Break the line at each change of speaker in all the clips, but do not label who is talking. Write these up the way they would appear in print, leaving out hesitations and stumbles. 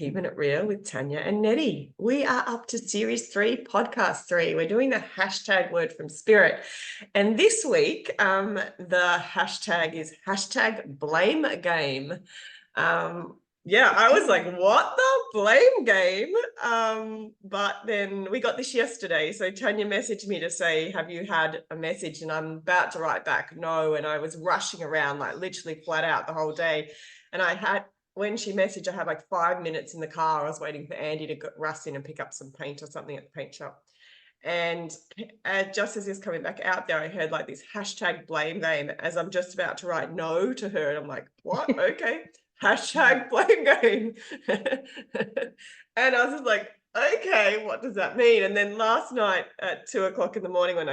Keeping It Real with Tania and Nette. We are up to series 3, podcast 3. We're doing the hashtag word from spirit. And this week, the hashtag is hashtag blame game. I was like, what the blame game? But then we got this yesterday. So Tania messaged me to say, have you had a message? And I'm about to write back, no. And I was rushing around, like literally flat out the whole day. And when she messaged, I had like 5 minutes in the car. I was waiting for Andy to rust in and pick up some paint or something at the paint shop. And just as he's coming back out there, I heard like this hashtag blame game as I'm just about to write no to her. And I'm like, what? Okay. Hashtag blame game. And I was just like, okay, what does that mean? And then last night at 2 o'clock in the morning, when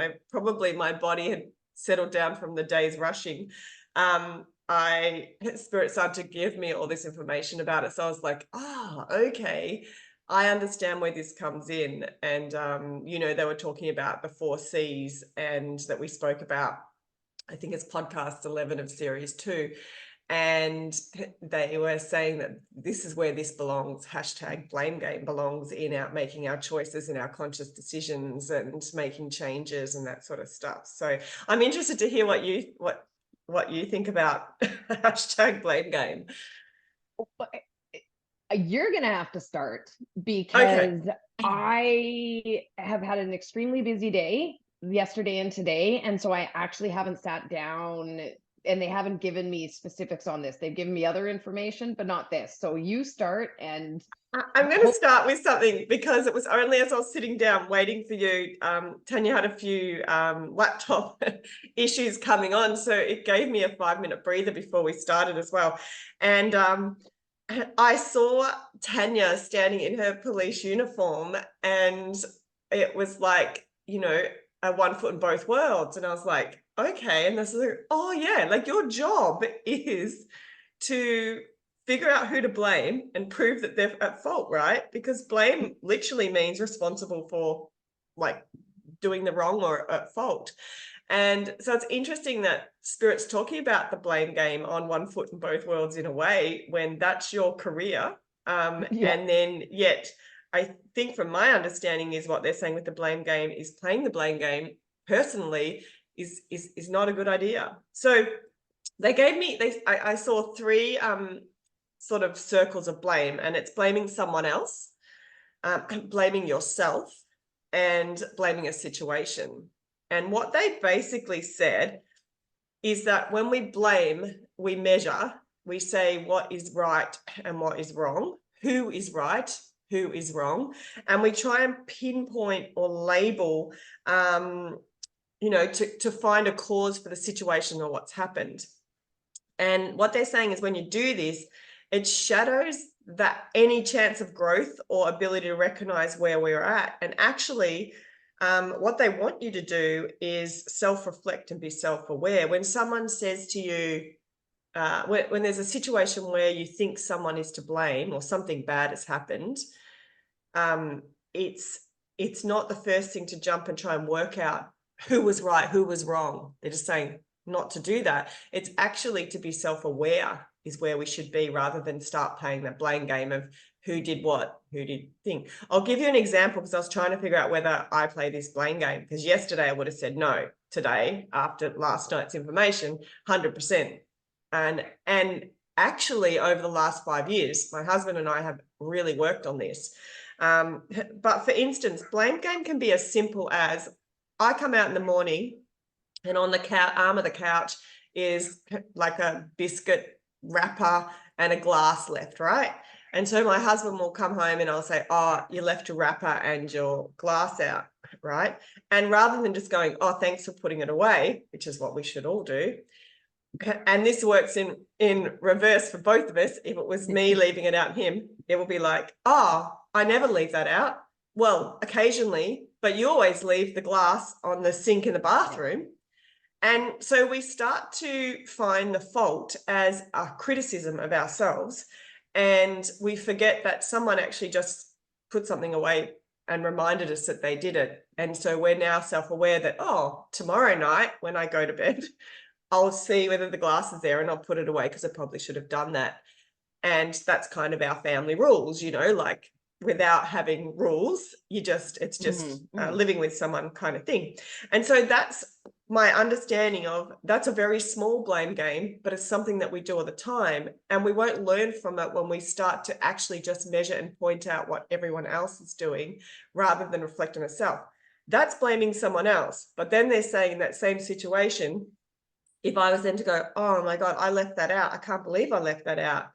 my body had settled down from the day's rushing, Spirit started to give me all this information about it. So I was like, okay, I understand where this comes in. And, they were talking about the 4 C's and that we spoke about, I think it's podcast 11 of series 2. And they were saying that this is where this belongs. Hashtag blame game belongs in making our choices and our conscious decisions and making changes and that sort of stuff. So I'm interested to hear what you think about hashtag blame game.
You're going to have to start because I have had an extremely busy day yesterday and today. And so I actually haven't sat down and they haven't given me specifics on this. They've given me other information, but not this. So you start. And
I'm going to start with something because it was only as I was sitting down waiting for you. Tania had a few laptop issues coming on. So it gave me a 5-minute breather before we started as well. And I saw Tania standing in her police uniform and it was like, a one foot in both worlds. And I was like, okay. And this is like, oh yeah, like your job is to figure out who to blame and prove that they're at fault, right? Because blame literally means responsible for like doing the wrong or at fault. And so it's interesting that Spirit's talking about the blame game on one foot in both worlds in a way when that's your career. And then yet I think from my understanding is what they're saying with the blame game is playing the blame game personally is not a good idea. So they gave me, I saw 3 sort of circles of blame, and it's blaming someone else, blaming yourself, and blaming a situation. And what they basically said is that when we blame, we measure, we say what is right and what is wrong, who is right, who is wrong, and we try and pinpoint or label, to find a cause for the situation or what's happened. And what they're saying is when you do this, it shadows that any chance of growth or ability to recognize where we're at. And actually, what they want you to do is self-reflect and be self-aware. When someone says to you, when there's a situation where you think someone is to blame or something bad has happened, it's not the first thing to jump and try and work out who was right, who was wrong. They're just saying not to do that. It's actually to be self-aware is where we should be rather than start playing that blame game of who did what, who did think. I'll give you an example because I was trying to figure out whether I play this blame game because yesterday I would have said no. Today, after last night's information, 100%. And actually over the last 5 years, my husband and I have really worked on this. But for instance, blame game can be as simple as I come out in the morning and on the arm of the couch is like a biscuit wrapper and a glass left, right? And so my husband will come home and I'll say, oh, you left a wrapper and your glass out, right? And rather than just going, oh, thanks for putting it away, which is what we should all do. And this works in reverse for both of us. If it was me leaving it out and him, it will be like, oh, I never leave that out. Well, occasionally, but you always leave the glass on the sink in the bathroom. And so we start to find the fault as a criticism of ourselves. And we forget that someone actually just put something away and reminded us that they did it. And so we're now self-aware that, oh, tomorrow night when I go to bed, I'll see whether the glass is there and I'll put it away because I probably should have done that. And that's kind of our family rules, you know, like without having rules, it's just living with someone kind of thing. And so that's my understanding of, that's a very small blame game, but it's something that we do all the time. And we won't learn from it when we start to actually just measure and point out what everyone else is doing rather than reflect on ourselves. That's blaming someone else. But then they're saying in that same situation, if I was then to go, oh my God, I left that out. I can't believe I left that out.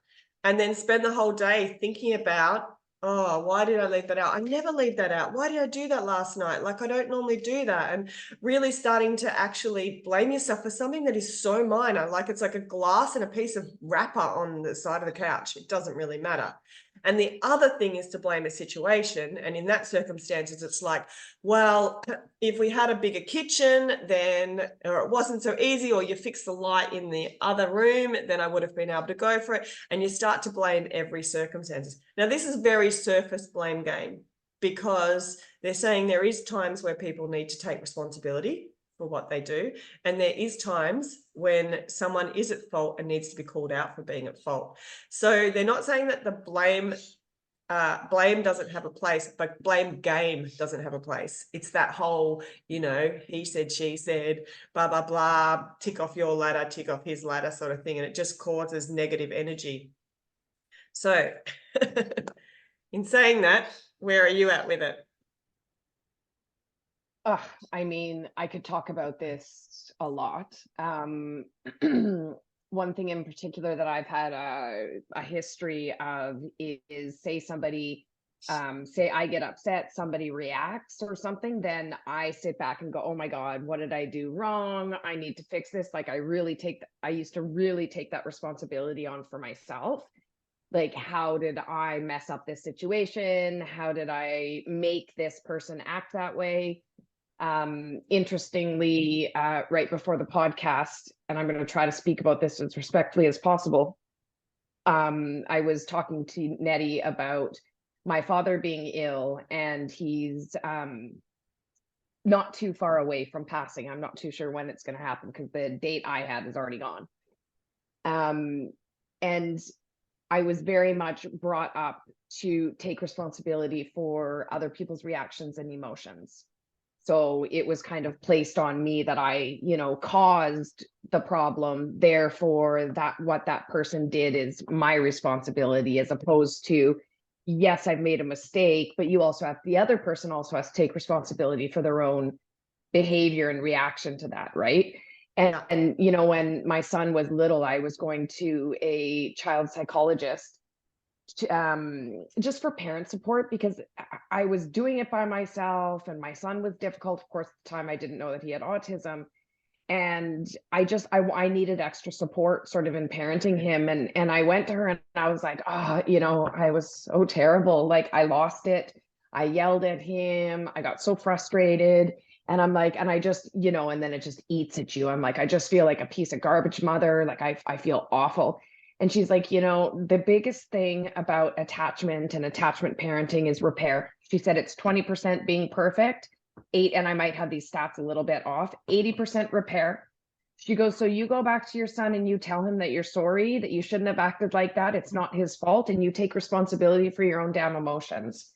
And then spend the whole day thinking about, oh, why did I leave that out? I never leave that out. Why did I do that last night? Like, I don't normally do that. And really starting to actually blame yourself for something that is so minor. Like, it's like a glass and a piece of wrapper on the side of the couch. It doesn't really matter. And the other thing is to blame a situation. And in that circumstances, it's like, well, if we had a bigger kitchen, then, or it wasn't so easy, or you fixed the light in the other room, then I would have been able to go for it. And you start to blame every circumstances. Now, this is very surface blame game, because they're saying there is times where people need to take responsibility for what they do. And there is times when someone is at fault and needs to be called out for being at fault. So they're not saying that the blame doesn't have a place, but blame game doesn't have a place. It's that whole, you know, he said, she said, blah, blah, blah, tick off your ladder, tick off his ladder sort of thing. And it just causes negative energy. So in saying that, where are you at with it?
I mean, I could talk about this a lot. One thing in particular that I've had a history of is say somebody, say I get upset, somebody reacts or something, then I sit back and go, oh my God, what did I do wrong? I need to fix this. Like, I used to really take that responsibility on for myself. Like, how did I mess up this situation? How did I make this person act that way? Interestingly, right before the podcast, and I'm going to try to speak about this as respectfully as possible, I was talking to Nette about my father being ill, and he's not too far away from passing. I'm not too sure when it's going to happen because the date I had is already gone. And I was very much brought up to take responsibility for other people's reactions and emotions. So it was kind of placed on me that I, you know, caused the problem. Therefore, that what that person did is my responsibility, as opposed to, yes, I've made a mistake, but you also have, the other person also has to take responsibility for their own behavior and reaction to that, right? And you know, when my son was little, I was going to a child psychologist just for parent support, because I was doing it by myself and my son was difficult. Of course, at the time I didn't know that he had autism, and I needed extra support sort of in parenting him. And I went to her and I was like, oh, you know, I was so terrible. Like, I lost it. I yelled at him. I got so frustrated. And I'm like, and I just, you know, and then it just eats at you. I'm like, I just feel like a piece of garbage mother. Like, I feel awful. And she's like, you know, the biggest thing about attachment and attachment parenting is repair. She said it's 20% being perfect, and I might have these stats a little bit off, 80% repair. She goes, so you go back to your son and you tell him that you're sorry, that you shouldn't have acted like that. It's not his fault. And you take responsibility for your own damn emotions.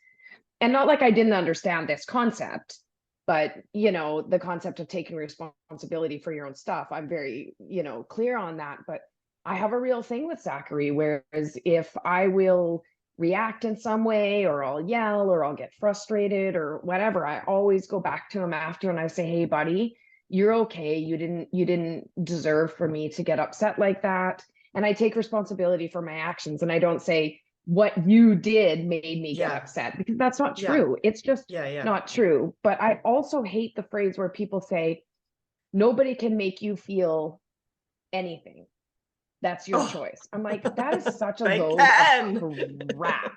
And not like I didn't understand this concept, but, you know, the concept of taking responsibility for your own stuff, I'm very, you know, clear on that. But I have a real thing with Zachary, whereas if I will react in some way, or I'll yell, or I'll get frustrated or whatever, I always go back to him after and I say, hey buddy, you're okay. You didn't deserve for me to get upset like that. And I take responsibility for my actions. And I don't say what you did made me get upset, because that's not true. It's just not true. But I also hate the phrase where people say, nobody can make you feel anything. That's your choice. I'm like, that is such a load of crap.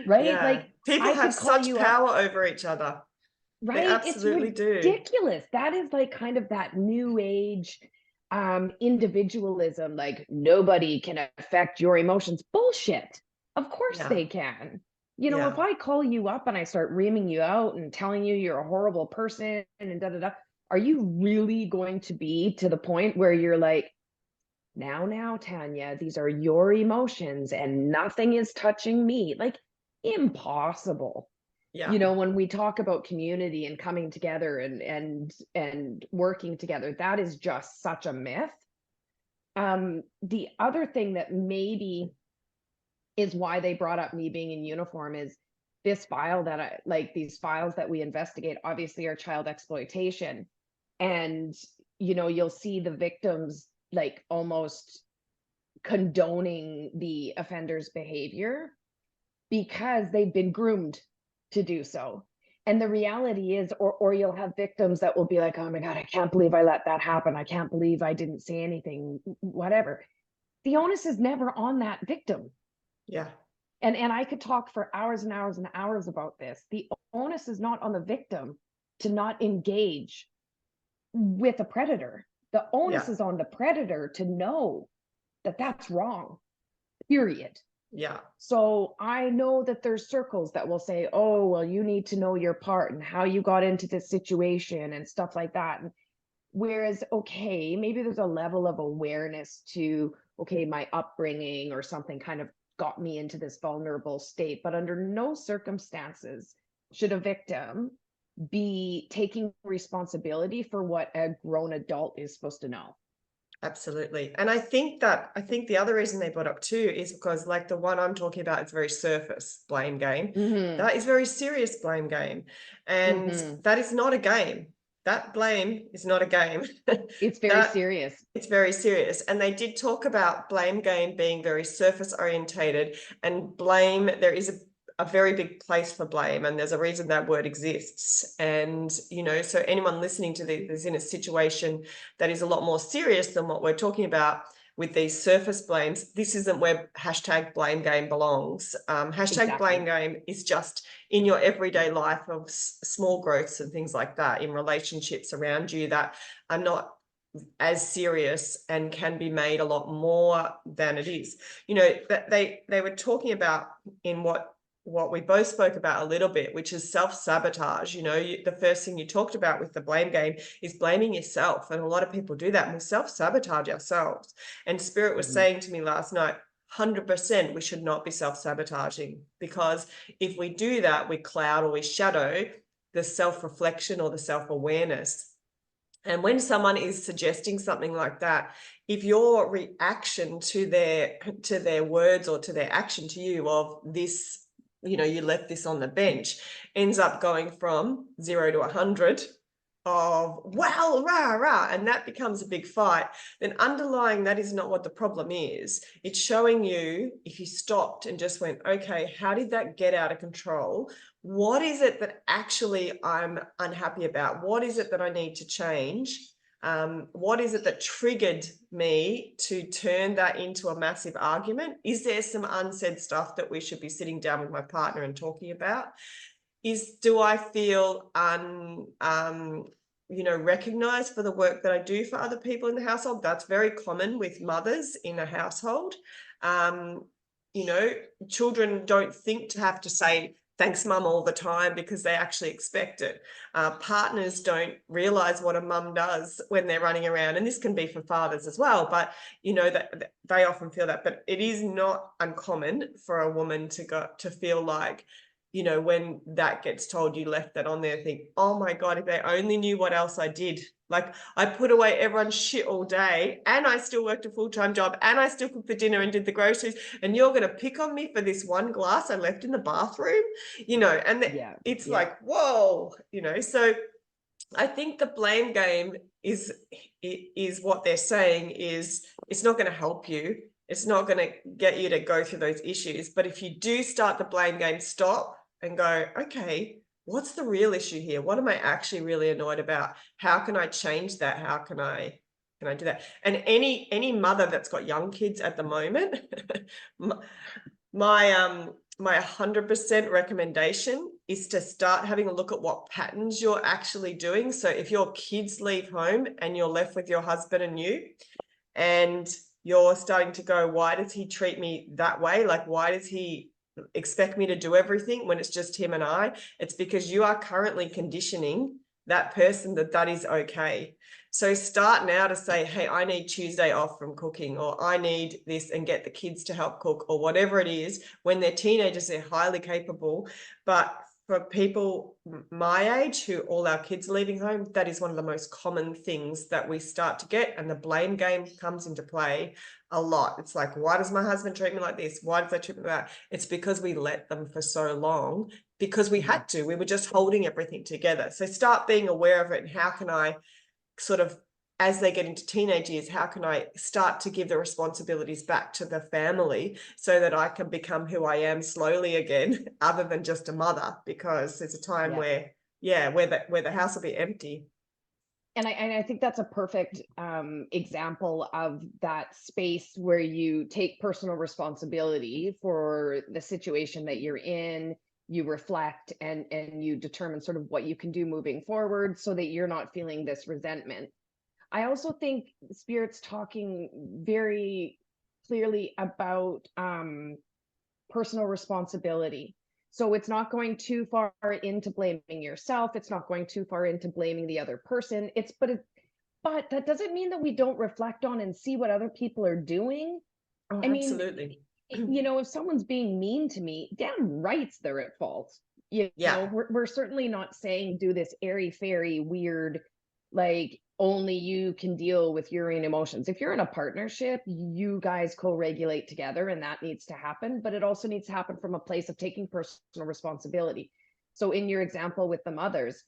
Right?
Yeah.
Like,
people have such power over each other.
Right?
They absolutely
it's ridiculous. That is like kind of that new age individualism, like nobody can affect your emotions. Bullshit. Of course they can. You know, if I call you up and I start reaming you out and telling you you're a horrible person and da da da, are you really going to be to the point where you're like, now, Tanya, these are your emotions and nothing is touching me. Like, impossible.
Yeah.
You know, when we talk about community and coming together and working together, that is just such a myth. The other thing that maybe is why they brought up me being in uniform is this file that I like, these files that we investigate obviously are child exploitation. And, you know, you'll see the victims like almost condoning the offender's behavior because they've been groomed to do so. And the reality is, or you'll have victims that will be like, oh my God, I can't believe I let that happen. I can't believe I didn't say anything, whatever. The onus is never on that victim.
Yeah.
And I could talk for hours and hours and hours about this. The onus is not on the victim to not engage with a predator. The onus
Yeah.
is on the predator to know that that's wrong, period.
Yeah.
So I know that there's circles that will say, oh, well, you need to know your part and how you got into this situation and stuff like that. And whereas, okay, maybe there's a level of awareness to, okay, my upbringing or something kind of got me into this vulnerable state, but under no circumstances should a victim be taking responsibility for what a grown adult is supposed to know.
Absolutely. And I think the other reason they brought up too is because, like, the one I'm talking about, it's very surface blame game.
Mm-hmm.
That is very serious blame game. And
Mm-hmm.
that is not a game. That blame is not a game.
It's very
That
serious.
it's very serious. And they did talk about blame game being very surface orientated, and blame, there is a very big place for blame, and there's a reason that word exists. And, you know, so anyone listening to this is in a situation that is a lot more serious than what we're talking about with these surface blames. This isn't where hashtag blame game belongs. Hashtag blame game is just in your everyday life of small growths and things like that, in relationships around you that are not as serious and can be made a lot more than it is. You know, that they were talking about in what we both spoke about a little bit, which is self-sabotage. You know, the first thing you talked about with the blame game is blaming yourself. And a lot of people do that, and we self-sabotage ourselves. And Spirit was saying to me last night, 100% we should not be self-sabotaging, because if we do that, we cloud or we shadow the self-reflection or the self-awareness. And when someone is suggesting something like that, if your reaction to their words or to their action to you of this, you know, you left this on the bench, ends up going from 0 to 100 of wow, rah, rah, and that becomes a big fight, then underlying that is not what the problem is. It's showing you, if you stopped and just went, okay, how did that get out of control? What is it that actually I'm unhappy about? What is it that I need to change? What is it that triggered me to turn that into a massive argument? Is there some unsaid stuff that we should be sitting down with my partner and talking about? Do I feel you know, recognized for the work that I do for other people in the household? That's very common with mothers in a household. You know, children don't think to have to say thanks, mum, all the time because they actually expect it. Partners don't realize what a mum does when they're running around, and this can be for fathers as well, but you know that they often feel that. But it is not uncommon for a woman to feel like, you know, when that gets told, you left that on there, think, oh my God, if they only knew what else I did. Like, I put away everyone's shit all day and I still worked a full-time job and I still cooked the dinner and did the groceries, and you're going to pick on me for this one glass I left in the bathroom, you know, and it's like, whoa, you know. So I think the blame game is what they're saying is it's not going to help you. It's not going to get you to go through those issues. But if you do start the blame game, stop and go, okay, what's the real issue here? What am I actually really annoyed about? How can I change that? How can I do that? And any mother that's got young kids at the moment, my 100% recommendation is to start having a look at what patterns you're actually doing. So if your kids leave home and you're left with your husband and you, and you're starting to go, why does he treat me that way? Like, why does he expect me to do everything when it's just him and I? It's because you are currently conditioning that person that is okay. So start now to say, hey, I need Tuesday off from cooking, or I need this, and get the kids to help cook, or whatever it is. When they're teenagers, they're highly capable. But for people my age, who all our kids are leaving home, that is one of the most common things that we start to get. And the blame game comes into play a lot. It's like, why does my husband treat me like this? Why does they treat me like that? It's because we let them for so long, because we had to. We were just holding everything together. So start being aware of it. And how can I sort of, as they get into teenage years, how can I start to give the responsibilities back to the family so that I can become who I am slowly again, other than just a mother? Because there's a time where the house will be empty.
And I think that's a perfect example of that space where you take personal responsibility for the situation that you're in. You reflect and you determine sort of what you can do moving forward so that you're not feeling this resentment. I also think Spirit's talking very clearly about personal responsibility. So it's not going too far into blaming yourself. It's not going too far into blaming the other person. But that doesn't mean that we don't reflect on and see what other people are doing.
Oh,
I mean,
absolutely.
you know, if someone's being mean to me, damn rights they're at fault. You know, we're certainly not saying do this airy fairy weird, like only you can deal with your own emotions. If you're in a partnership, you guys co-regulate together, and that needs to happen, but it also needs to happen from a place of taking personal responsibility. So in your example with the mothers,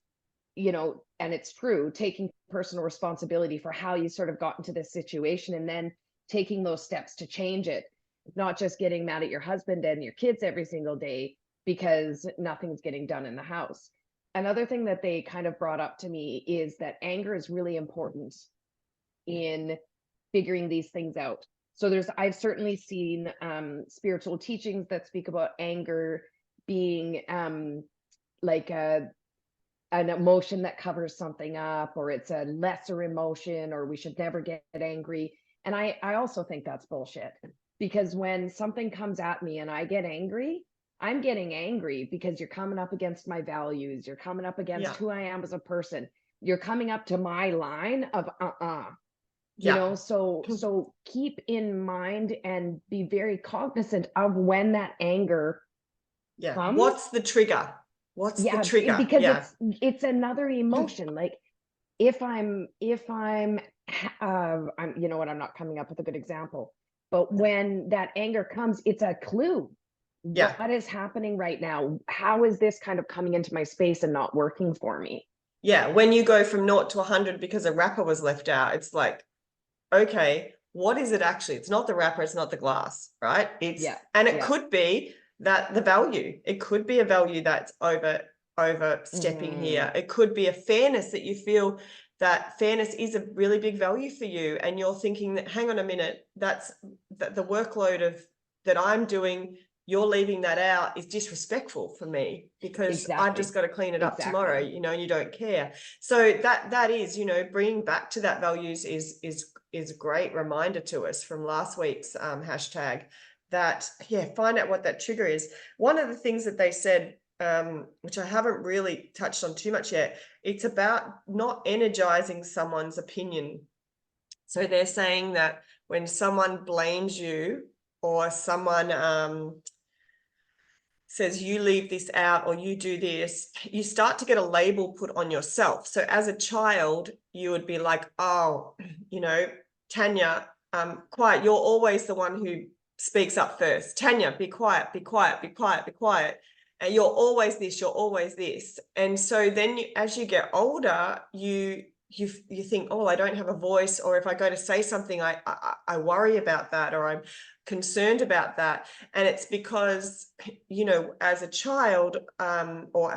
you know, and it's true, taking personal responsibility for how you sort of got into this situation, and then taking those steps to change it, not just getting mad at your husband and your kids every single day because nothing's getting done in the house. Another thing that they kind of brought up to me is that anger is really important in figuring these things out. So I've certainly seen spiritual teachings that speak about anger being like an emotion that covers something up, or it's a lesser emotion, or we should never get angry. And I also think that's bullshit, because when something comes at me and I get angry, I'm getting angry because you're coming up against my values. You're coming up against who I am as a person. You're coming up to my line of you know, so keep in mind and be very cognizant of when that anger comes.
What's the trigger? What's the trigger?
Because it's another emotion. Like if I'm you know what, I'm not coming up with a good example, but when that anger comes, it's a clue. What is happening right now? How is this kind of coming into my space and not working for me?
Yeah, when you go from 0 to 100 because a wrapper was left out, it's like, okay, what is it actually? It's not the wrapper, it's not the glass, right? And it could be that the value, it could be a value that's overstepping here. It could be a fairness that you feel that fairness is a really big value for you, and you're thinking that, hang on a minute, that's the workload of that I'm doing, you're leaving that out, is disrespectful for me because I've just got to clean it up tomorrow, you know, and you don't care. So that is, you know, bringing back to that values is a great reminder to us from last week's hashtag, that find out what that trigger is. One of the things that they said, which I haven't really touched on too much yet, it's about not energizing someone's opinion. So they're saying that when someone blames you, or someone says you leave this out or you do this, you start to get a label put on yourself. So as a child, you would be like, oh, you know, Tanya, quiet. You're always the one who speaks up first. Tanya, be quiet, be quiet, be quiet, be quiet. And you're always this, you're always this. And so then as you get older, you think, oh, I don't have a voice, or if I go to say something, I worry about that, or I'm concerned about that. And it's because, you know, as a child, or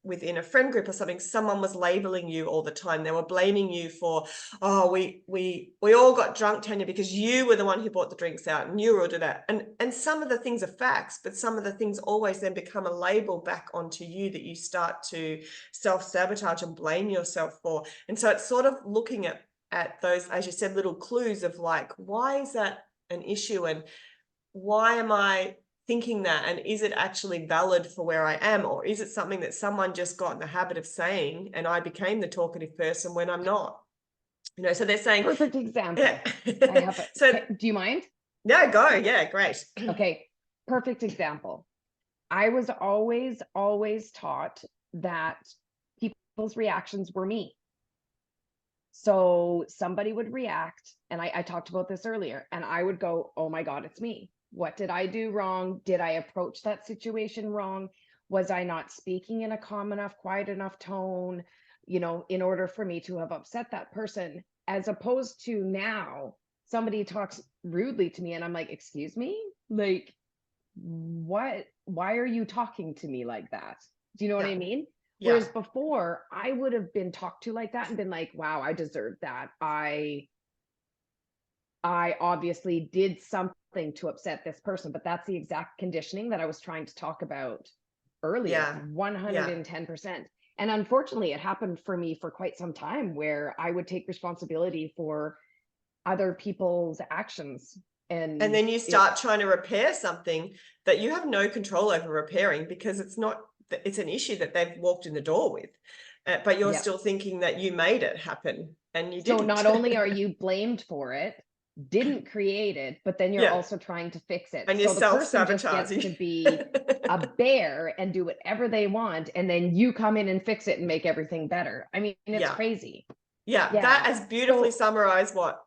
within a friend group or something, someone was labeling you all the time. They were blaming you for, oh, we all got drunk, Tanya, because you were the one who brought the drinks out, and you ordered that. And some of the things are facts, but some of the things always then become a label back onto you that you start to self-sabotage and blame yourself for. And so it's sort of looking at those, as you said, little clues of like, why is that an issue, and why am I thinking that, and is it actually valid for where I am, or is it something that someone just got in the habit of saying and I became the talkative person when I'm not? So they're saying,
Perfect example.
yeah.
I have a,
So
do you mind?
yeah, go. Yeah, great.
Okay. Perfect example. I was always taught that people's reactions were me. So somebody would react, and I talked about this earlier, and I would go, oh my God, it's me. What did I do wrong? Did I approach that situation wrong? Was I not speaking in a calm enough, quiet enough tone, in order for me to have upset that person? As opposed to now, somebody talks rudely to me, and I'm like, excuse me? Like, what? Why are you talking to me like that? Do you know what
Yeah,
I mean?
yeah,
Whereas before, I would have been talked to like that and been like, wow, I deserve that. I obviously did something to upset this person, but that's the exact conditioning that I was trying to talk about earlier,
yeah, yeah,
110%. And unfortunately, it happened for me for quite some time where I would take responsibility for other people's actions.
and
And
then you start trying to repair something that you have no control over repairing, because it's an issue that they've walked in the door with, but you're
yeah.
still thinking that you made it happen, and you
So
didn't.
not only are you blamed for it, didn't create it, but then you're
Yeah,
also trying to fix it.
and you're
So the person just gets
self-sabotaging.
to be a bear and do whatever they want, and then you come in and fix it and make everything better. I mean, it's
Yeah.
crazy.
Yeah, that
Yeah.
has beautifully
So
summarized what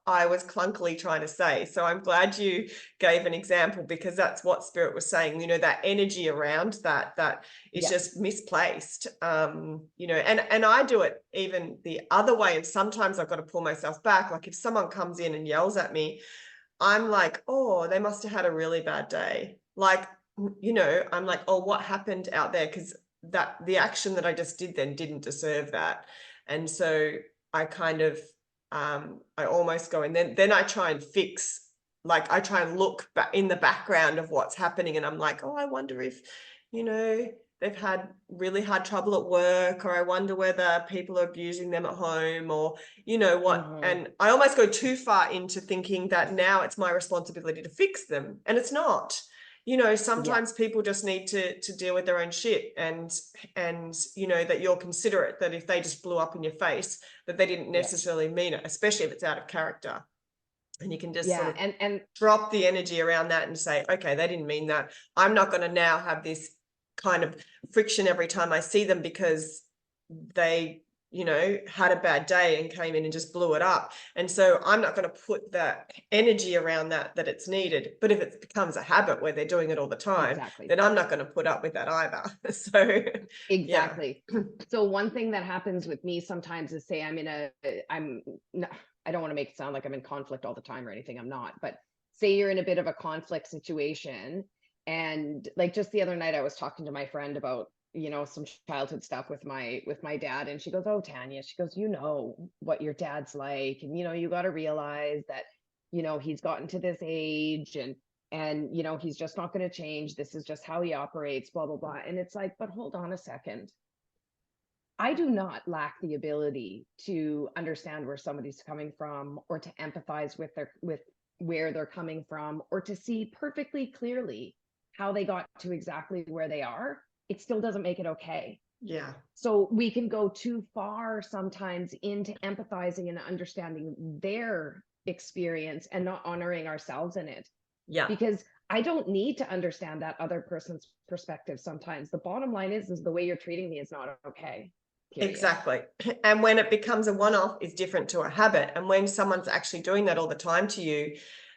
I was clunkily trying to say. So I'm glad you gave an example, because that's what Spirit was saying. That energy around that is
yeah.
just misplaced. And I do it even the other way. And sometimes I've got to pull myself back. Like if someone comes in and yells at me, I'm like, oh, they must have had a really bad day. Like, I'm like, oh, what happened out there? Because the action that I just did then didn't deserve that. And so I kind of I almost go, and then I try and fix, like I try and look back in the background of what's happening, and I'm like, oh, I wonder if they've had really hard trouble at work, or I wonder whether people are abusing them at home, or what.
Mhm.
And I almost go too far into thinking that now it's my responsibility to fix them, and it's not.
Yeah.
Sometimes people just need to deal with their own shit, and that you're considerate, that if they just blew up in your face, that they didn't
Yeah.
necessarily mean it, especially if it's out of character. And you can just sort
Yeah.
of
And
drop the energy around that and say, okay, they didn't mean that. I'm not going to now have this kind of friction every time I see them, because they had a bad day and came in and just blew it up. And so I'm not going to put that energy around that it's needed. But if it becomes a habit where they're doing it all the time,
exactly.
then I'm not going to put up with that either. So yeah.
Exactly. So one thing that happens with me sometimes is, say I'm no, I don't want to make it sound like I'm in conflict all the time or anything. I'm not, but say you're in a bit of a conflict situation, and like just the other night I was talking to my friend about, some childhood stuff with my dad, and she goes, "Oh, Tanya," she goes, "You know what your dad's like, and you got to realize that, he's gotten to this age, and he's just not going to change. This is just how he operates, blah blah blah." And it's like, but hold on a second. I do not lack the ability to understand where somebody's coming from, or to empathize with where they're coming from, or to see perfectly clearly how they got to exactly where they are. It still doesn't make it okay.
Yeah.
So we can go too far sometimes into empathizing and understanding their experience and not honoring ourselves in it,
Yeah.
because I don't need to understand that other person's perspective sometimes. The bottom line is the way you're treating me is not okay. Period.
Exactly. And when it becomes a one-off, is different to a habit. And when someone's actually doing that all the time to you,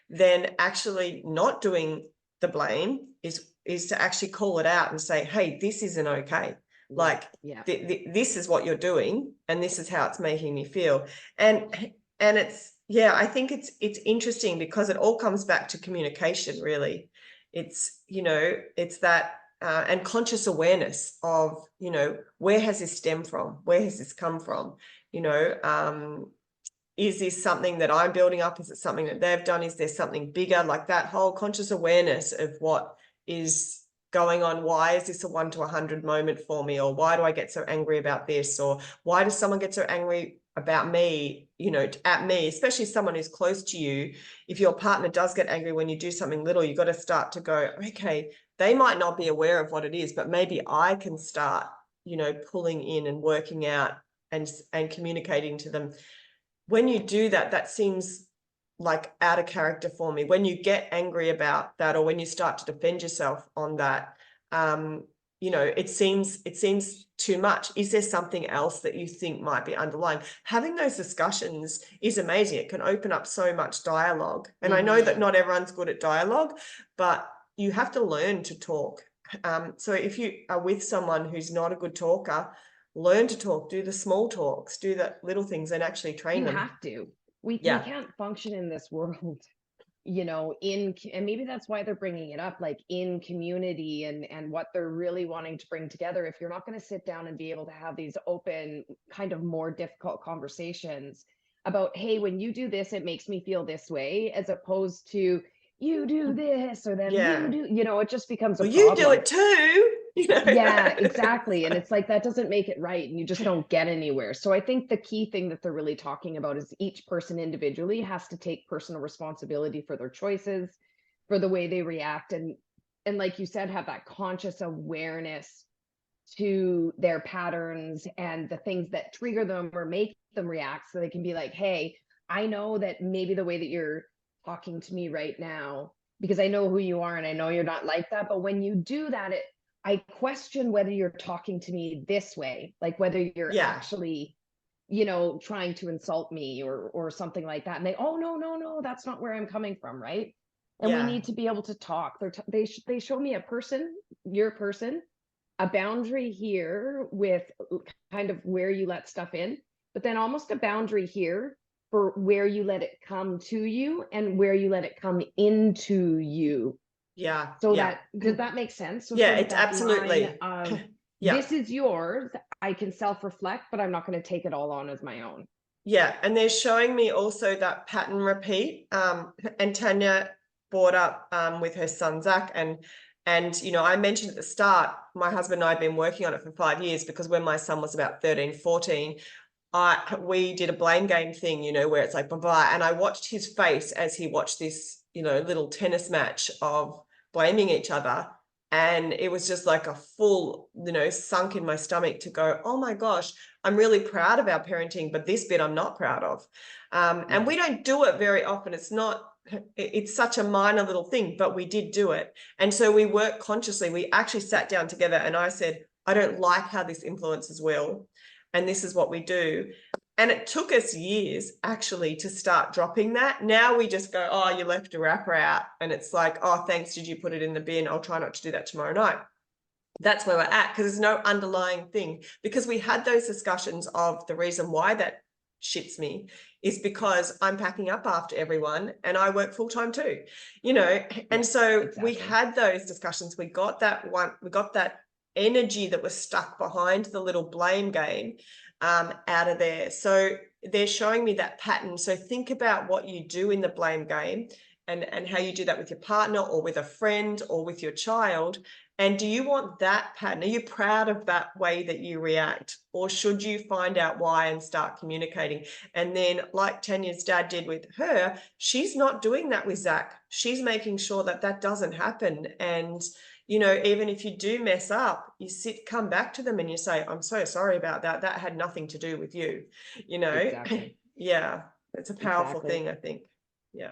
then actually not doing the blame is to actually call it out and say, hey, this isn't okay.
Yeah.
Like
Yeah.
this is what you're doing, and this is how it's making me feel. And it's, yeah, I think it's interesting, because it all comes back to communication, really. It's it's that and conscious awareness of, where has this stemmed from? Where has this come from? Is this something that I'm building up? Is it something that they've done? Is there something bigger? Like that whole conscious awareness of what is going on. Why is this a 1 to 100 moment for me? Or why do I get so angry about this? Or why does someone get so angry about me, at me, especially someone who's close to you? If your partner does get angry when you do something little, you've got to start to go, okay, they might not be aware of what it is, but maybe I can start, pulling in and working out and communicating to them, when you do that, that seems like out of character for me. When you get angry about that, or when you start to defend yourself on that, you know, it seems too much. Is there something else that you think might be underlying? Having those discussions is amazing. It can open up so much dialogue. And I know that not everyone's good at dialogue, but you have to learn to talk. So if you are with someone who's not a good talker, learn to talk, do the small talks, do the little things, and actually train
You
them.
have to. We
Yeah.
can't function in this world, you know, and maybe that's why they're bringing it up, like in community and what they're really wanting to bring together. If you're not going to sit down and be able to have these open, kind of more difficult conversations about, hey, when you do this, it makes me feel this way, as opposed to you do this, or then
Yeah.
you do, you know, it just becomes a
Well, you do
problem.
it too. You know?
Yeah, exactly. And it's like, that doesn't make it right, and you just don't get anywhere. So I think the key thing that they're really talking about is each person individually has to take personal responsibility for their choices, for the way they react, and like you said, have that conscious awareness to their patterns and the things that trigger them or make them react, so they can be like, hey, I know that maybe the way that you're talking to me right now, because I know who you are and I know you're not like that, but when you do that, I question whether you're talking to me this way, like whether you're
Yeah.
actually, you know, trying to insult me or something like that. And they, oh, no, that's not where I'm coming from, right? And we
Yeah.
need to be able to talk. They show me a person, your person, a boundary here with kind of where you let stuff in, but then almost a boundary here for where you let it come to you and where you let it come into you.
Yeah.
So
Yeah.
does that make sense? So
Yeah,
sort of
it's
that
absolutely.
line of,
Yeah.
this is yours, I can self-reflect, but I'm not going to take it all on as my own.
Yeah. And they're showing me also that pattern repeat. And Tania brought up with her son Zach, and you know, I mentioned at the start, my husband and I have been working on it for 5 years, because when my son was about 13, 14, we did a blame game thing, you know, where it's like blah blah, and I watched his face as he watched this, you know, little tennis match of blaming each other, and it was just like a full, you know, sunk in my stomach to go, oh my gosh, I'm really proud of our parenting, but this bit I'm not proud of. And we don't do it very often. It's such a minor little thing, but we did do it. And so we worked consciously. We actually sat down together and I said, I don't like how this influences Will, and this is what we do. And it took us years actually to start dropping that. Now we just go, oh, you left a wrapper out. And it's like, oh, thanks. Did you put it in the bin? I'll try not to do that tomorrow night. That's where we're at, because there's no underlying thing. Because we had those discussions of the reason why that shits me is because I'm packing up after everyone and I work full time too, you know. And so
exactly.
we had those discussions. We got that energy that was stuck behind the little blame game out of there. So they're showing me that pattern. So think about what you do in the blame game and how you do that with your partner or with a friend or with your child. And do you want that pattern? Are you proud of that way that you react? Or should you find out why and start communicating? And then, like Tania's dad did with her, she's not doing that with Zach. She's making sure that that doesn't happen. And, you know, even if you do mess up, you come back to them and you say, I'm so sorry about that. That had nothing to do with you, you know?
Exactly.
Yeah, it's a powerful
Exactly.
thing, I think. Yeah.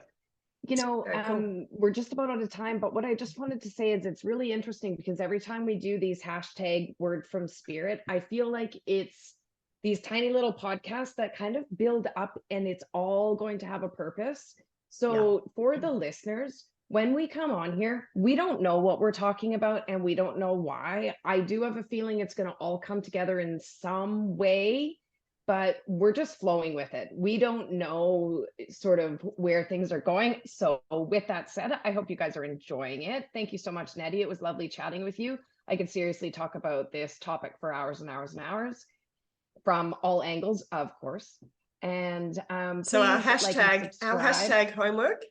You know,
Very cool.
we're just about out of time, but what I just wanted to say is it's really interesting because every time we do these hashtag word from spirit, I feel like it's these tiny little podcasts that kind of build up and it's all going to have a purpose. So for the listeners, when we come on here, we don't know what we're talking about and we don't know why. I do have a feeling it's going to all come together in some way, but we're just flowing with it. We don't know sort of where things are going. So with that said, I hope you guys are enjoying it. Thank you so much, Nettie. It was lovely chatting with you. I could seriously talk about this topic for hours and hours and hours from all angles, of course. And
So our
please like and
hashtag homework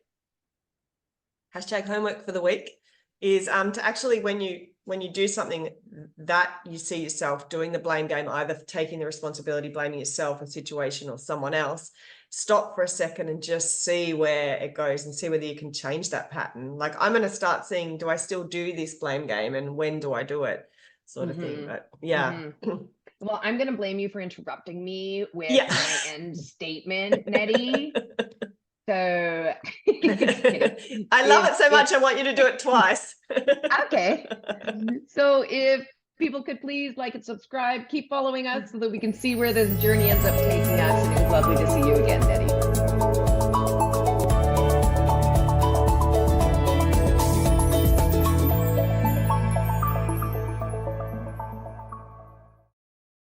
for the week is to actually, when you do something that you see yourself doing the blame game, either taking the responsibility, blaming yourself, a situation, or someone else, stop for a second and just see where it goes and see whether you can change that pattern. Like, I'm going to start seeing, do I still do this blame game and when do I do it, sort of thing. But yeah.
Well, I'm going to blame you for interrupting me with
Yeah.
my end statement, Nettie. So just kidding.
I love it so much. I want you to do it twice.
Okay. So if people could please like and subscribe, keep following us so that we can see where this journey ends up taking us. And it was lovely to see you again, Nettie.